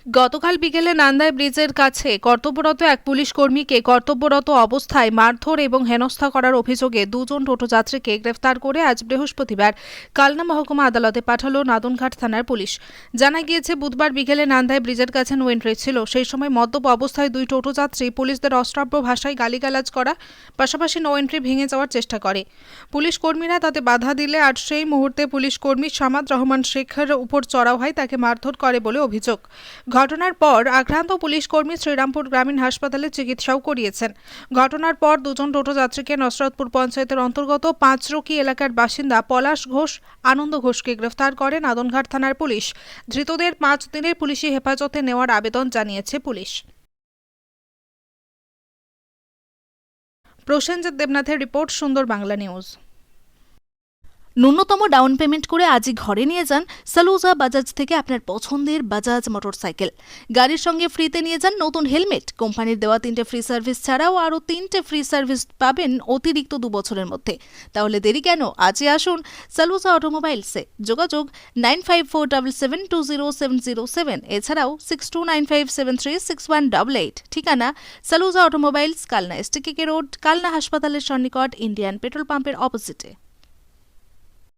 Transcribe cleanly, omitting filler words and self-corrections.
গতকাল বিকেলে নান্দাই ব্রিজের কাছে কর্তব্যরত এক পুলিশ কর্মীকে কর্তব্যরত অবস্থায় মারধর এবং হেনস্থা করার অভিযোগে দুজন টোটোযাত্রীকে গ্রেফতার করে আজ বৃহস্পতিবার কালনা মহকুমা আদালতে পাঠালো নাদনঘাট থানার পুলিশ। জানা গিয়েছে, বুধবার বিকেলে নান্দাই ব্রিজের কাছে নো এন্ট্রি ছিল। সেই সময় মদ্যপ অবস্থায় দুই টোটোযাত্রী পুলিশদের অশ্রাব্য ভাষায় গালিগালাজ করা, পাশাপাশি নো এন্ট্রি ভেঙে যাওয়ার চেষ্টা করে। পুলিশ কর্মীরা তাতে বাধা দিলে আর সেই মুহূর্তে পুলিশ কর্মী সামাদ রহমান শেখের উপর চড়াও হয়, তাকে মারধর করে বলে অভিযোগ। ঘটনার পর আক্রান্ত পুলিশ কর্মী শ্রীরামপুর গ্রামীণ হাসপাতালে চিকিৎসাও করিয়েছেন। ঘটনার পর দুজন টোটোযাত্রীকে নসরতপুর পঞ্চায়েতের অন্তর্গত পাঁচরকি এলাকার বাসিন্দা পলাশ ঘোষ, আনন্দ ঘোষকে গ্রেফতার করে নাদনঘাট থানার পুলিশ। ধৃতদের 5 দিনের পুলিশি হেফাজতে নেওয়ার আবেদন জানিয়েছে পুলিশ। প্রসেনজিৎ দেবনাথের রিপোর্ট, সুন্দর বাংলা নিউজ। ন্যূনতম ডাউন পেমেন্ট করে আজই ঘরে নিয়ে যান সালুজা বাজাজ থেকে আপনার পছন্দের বাজাজ মোটরসাইকেল। গাড়ির সঙ্গে ফ্রিতে নিয়ে যান নতুন হেলমেট। কোম্পানির দেওয়া 3টে ফ্রি সার্ভিস ছাড়াও আরও 3টে ফ্রি সার্ভিস পাবেন অতিরিক্ত 2 বছরের মধ্যে। তাহলে দেরি কেন, আজই আসুন সালুজা অটোমোবাইলসে। যোগাযোগ 9547720707, এছাড়াও 6295736188। ঠিকানা Saluja automobiles, Kalna STKK road, Kalna হাসপাতালের সন্নিকট, ইন্ডিয়ান পেট্রোল পাম্পের অপোজিটে।